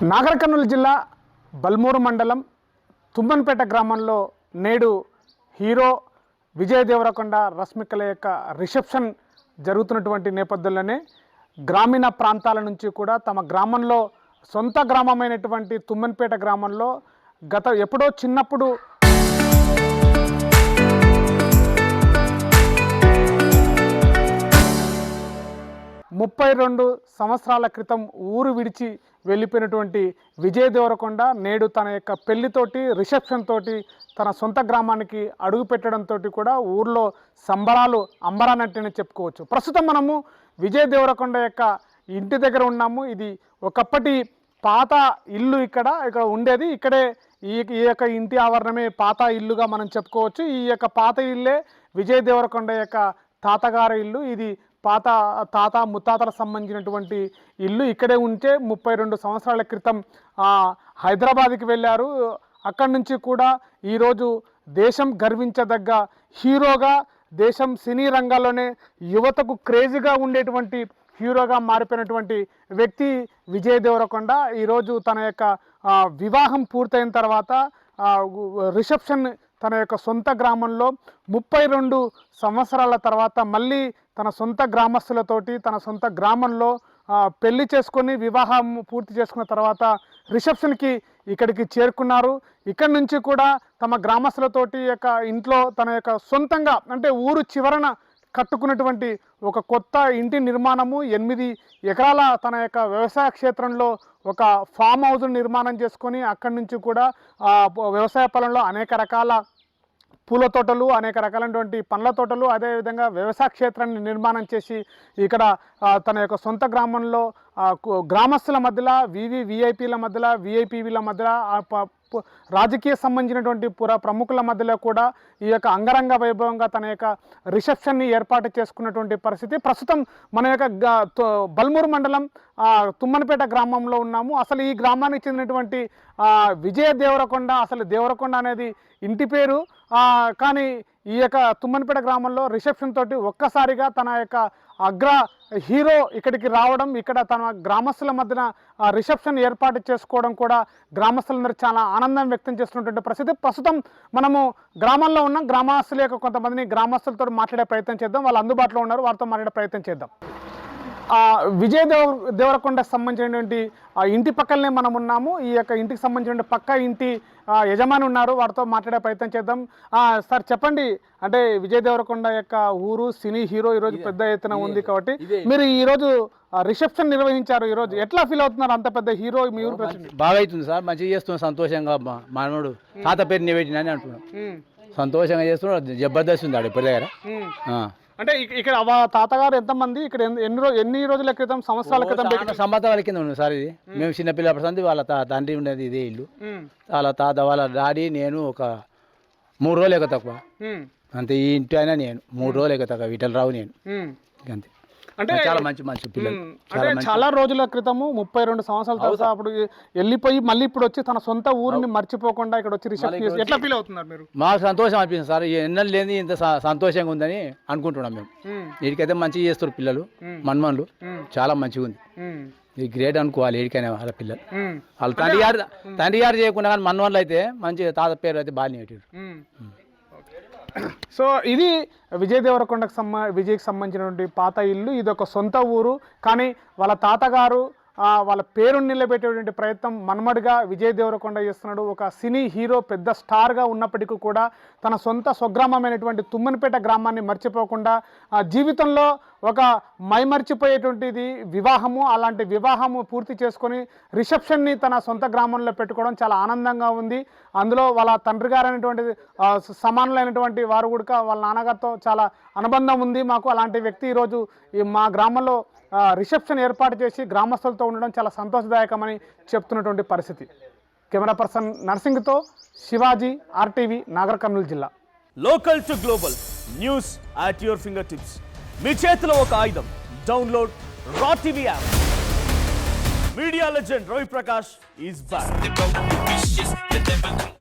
నాగర్ కర్నూలు జిల్లా బల్మూరు మండలం తుమ్మన్పేట గ్రామంలో నేడు హీరో విజయ్ దేవరకొండ రష్మికల యొక్క రిసెప్షన్ జరుగుతున్నటువంటి నేపథ్యంలోనే గ్రామీణ ప్రాంతాల నుంచి కూడా తమ గ్రామంలో సొంత గ్రామమైనటువంటి తుమ్మన్పేట గ్రామంలో ఎప్పుడో చిన్నప్పుడు 32 సంవత్సరాల క్రితం ఊరు విడిచి వెళ్ళిపోయినటువంటి విజయ్ దేవరకొండ నేడు తన యొక్క పెళ్లితోటి రిసెప్షన్ తోటి తన సొంత గ్రామానికి అడుగు పెట్టడంతో కూడా ఊర్లో సంబరాలు అంబరానట్టని చెప్పుకోవచ్చు. ప్రస్తుతం మనము విజయ్ దేవరకొండ యొక్క ఇంటి దగ్గర ఉన్నాము. ఇది ఒకప్పటి పాత ఇల్లు ఇక్కడ ఉండేది. ఇక్కడే ఈ యొక్క ఇంటి ఆవరణమే పాత ఇల్లుగా మనం చెప్పుకోవచ్చు. ఈ యొక్క పాత ఇల్లే విజయ్ దేవరకొండ యొక్క తాతగారి ఇల్లు. ఇది తాత ముత్తాతలకు సంబంధించినటువంటి ఇల్లు. ఇక్కడే ఉంటే 32 సంవత్సరాల క్రితం హైదరాబాద్కి వెళ్ళారు. అక్కడి నుంచి కూడా ఈరోజు దేశం గర్వించదగ్గ హీరోగా, దేశం సినీ రంగాల్లోనే యువతకు క్రేజీగా ఉండేటువంటి హీరోగా మారిపోయినటువంటి వ్యక్తి విజయ్ దేవరకొండ. ఈరోజు తన యొక్క వివాహం పూర్తయిన తర్వాత రిసెప్షన్ తన యొక్క సొంత గ్రామంలో 32 సంవత్సరాల తర్వాత మళ్ళీ తన సొంత గ్రామస్తులతోటి తన సొంత గ్రామంలో పెళ్లి చేసుకొని వివాహం పూర్తి చేసుకున్న తర్వాత రిసెప్షన్కి ఇక్కడికి చేరుకున్నారు. ఇక్కడి నుంచి కూడా తమ గ్రామస్తులతోటి యొక్క ఇంట్లో తన యొక్క సొంతంగా అంటే ఊరు చివరన కట్టుకున్నటువంటి ఒక కొత్త ఇంటి నిర్మాణము 8 ఎకరాల తన యొక్క వ్యవసాయ క్షేత్రంలో ఒక ఫామ్ హౌస్ నిర్మాణం చేసుకొని అక్కడి నుంచి కూడా వ్యవసాయ పొలంలో అనేక రకాల పూల తోటలు, అనేక రకాలైనటువంటి పండ్ల తోటలు, అదేవిధంగా వ్యవసాయ క్షేత్రాన్ని నిర్మాణం చేసి ఇక్కడ తన యొక్క సొంత గ్రామంలో గ్రామస్తుల మధ్యలో విఐపీల మధ్యలో విఐపీల మధ్యలో రాజకీయ సంబంధించినటువంటి ప్రముఖుల మధ్యలో కూడా ఈ యొక్క అంగరంగ వైభవంగా తన యొక్క రిసెప్షన్ని ఏర్పాటు చేసుకున్నటువంటి పరిస్థితి. ప్రస్తుతం మన యొక్క బల్మూరు మండలం తుమ్మన్పేట గ్రామంలో ఉన్నాము. అసలు ఈ గ్రామానికి చెందినటువంటి విజయ దేవరకొండ, అసలు దేవరకొండ అనేది ఇంటి పేరు, కానీ ఈ యొక్క తుమ్మన్పేట గ్రామంలో రిసెప్షన్ తోటి ఒక్కసారిగా తన యొక్క అగ్ర హీరో ఇక్కడికి రావడం, ఇక్కడ తన గ్రామస్తుల మధ్యన రిసెప్షన్ ఏర్పాటు చేసుకోవడం కూడా గ్రామస్తులందరూ చాలా ఆనందం వ్యక్తం చేస్తున్నటువంటి పరిస్థితి. ప్రస్తుతం మనము గ్రామంలో ఉన్నాం. గ్రామస్తుల యొక్క కొంతమందిని గ్రామస్తులతో మాట్లాడే ప్రయత్నం చేద్దాం. వాళ్ళు అందుబాటులో ఉన్నారు, వారితో మాట్లాడే ప్రయత్నం చేద్దాం. విజయ్ దేవరకొండకు సంబంధించినటువంటి ఇంటి పక్కనే మనం ఉన్నాము. ఈ యొక్క ఇంటికి సంబంధించిన పక్క ఇంటి యజమాని ఉన్నారు, వారితో మాట్లాడే ప్రయత్నం చేద్దాం. సార్ చెప్పండి, అంటే విజయ్ దేవరకొండ యొక్క ఊరు సినీ హీరో ఈరోజు పెద్ద ఎత్తున ఉంది కాబట్టి మీరు ఈరోజు రిసెప్షన్ నిర్వహించారు. ఈరోజు ఎట్లా ఫీల్ అవుతున్నారు? అంత పెద్ద హీరో మీ ఊరు బాగా అవుతుంది సార్, మంచిగా చేస్తున్నాం, సంతోషంగా. మనోడు తాత పేరు నివేదిన అంటున్నాం, సంతోషంగా చేస్తున్నాడు, జబర్దస్త్ ఉంది ఆడ ఇప్పటి దగ్గర. అంటే ఇక్కడ తాతగారు ఎంతమంది ఇక్కడ ఎన్ని రోజుల క్రితం, సంవత్సరాల క్రితం? సంవత్సరాల కింద ఉంది సార్ ఇది. మేము చిన్నపిల్ల ప్రసంతి వాళ్ళ తండ్రి ఉండేది ఇదే ఇల్లు. వాళ్ళ తాత వాళ్ళ డాడీ నేను ఒక 3 రోజులు ఎక్క తక్కువ అంతే. ఈ ఇంటి అయినా నేను 3 రోజులు ఎక్క తక్కువ, విఠల్ రావు నేను అంతే. అంటే చాలా మంచి పిల్లలు. అంటే చాలా రోజుల క్రితము 32 సంవత్సరాల తర్వాత అప్పుడు వెళ్ళిపోయి మళ్ళీ ఇప్పుడు వచ్చి తన సొంత ఊరిని మర్చిపోకుండా ఇక్కడ వచ్చి రిసెప్షన్ ఎట్లా ఫీల్ అవుతున్నారు మీరు? మాకు సంతోషం అనిపిస్తుంది సార్, ఎన్నెళ్ళు లేని ఇంత సంతోషంగా ఉందని అనుకుంటున్నాం మేము. వీడికైతే మంచిగా చేస్తారు పిల్లలు, మన్మన్లు చాలా మంచిగా ఉంది. ఇది గ్రేట్ అనుకోవాలి ఏడికైనా వాళ్ళ పిల్లలు. వాళ్ళ తండ్రి గారు చేయకుండా కానీ మన్మన్లు అయితే మంచి తాత పేరు అయితే బాగానే పెట్టారు. సో ఇది విజయ్ దేవరకొండకు విజయ్కి సంబంధించినటువంటి పాత ఇల్లు. ఇది ఒక సొంత ఊరు, కానీ వాళ్ళ తాతగారు వాళ్ళ పేరుని నిలబెట్టేటువంటి ప్రయత్నం మన్మడిగా విజయ్ దేవరకొండ చేస్తున్నాడు. ఒక సినీ హీరో పెద్ద స్టార్గా ఉన్నప్పటికీ కూడా తన సొంత స్వగ్రామమైనటువంటి తుమ్మన్పేట గ్రామాన్ని మర్చిపోకుండా జీవితంలో ఒక మైమర్చిపోయేటువంటిది వివాహము. అలాంటి వివాహము పూర్తి చేసుకొని రిసెప్షన్ని తన సొంత గ్రామంలో పెట్టుకోవడం చాలా ఆనందంగా ఉంది. అందులో వాళ్ళ తండ్రి గారు అనేటువంటిది సమానులైనటువంటి వారు కూడా వాళ్ళ నాన్నగారితో చాలా అనుబంధం ఉంది మాకు. అలాంటి వ్యక్తి ఈరోజు మా గ్రామంలో రిసెప్షన్ ఏర్పాటు చేసి గ్రామస్తులతో ఉండడం చాలా సంతోషదాయకమని చెప్తున్నటువంటి పరిస్థితి. కెమెరా పర్సన్ నర్సింగ్తో శివాజీ, RTV, నాగర్ కర్నూలు జిల్లా. Local to global news at your fingertips. మీ చేతిలో ఒక ఆయుధం. Download raw TV app. Media legend Ravi Prakash is back.